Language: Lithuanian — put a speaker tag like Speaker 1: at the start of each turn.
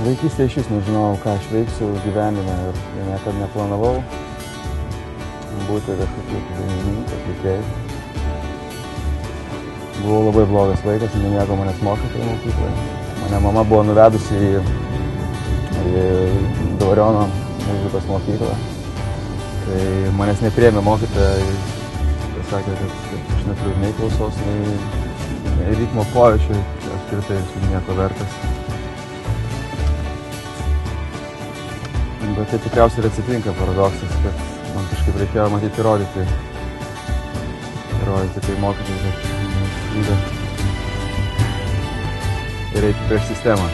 Speaker 1: Vaikystėje iš vis nežinojau, ką aš veiksiu gyvenime ir niekada neplanavau būti kažkokiu daininininku, atlikėju. Buvau labai blogas vaikas, nemėgo manęs mokyti mokykloje. Mane mama buvo nuvedusi į Dvariono muzikos mokyklą. Tai manęs nepriėmė mokytoja ir pasakė, kad aš neturiu nei klausos, nei ritmo pojūčio, apskritai esu nieko vertas. Bet tai tikriausiai ir atsitinka paradoksas, kad man kažkaip reikėjo matyti įrodyti tai mokytis, bet ir eiti prieš sistemą.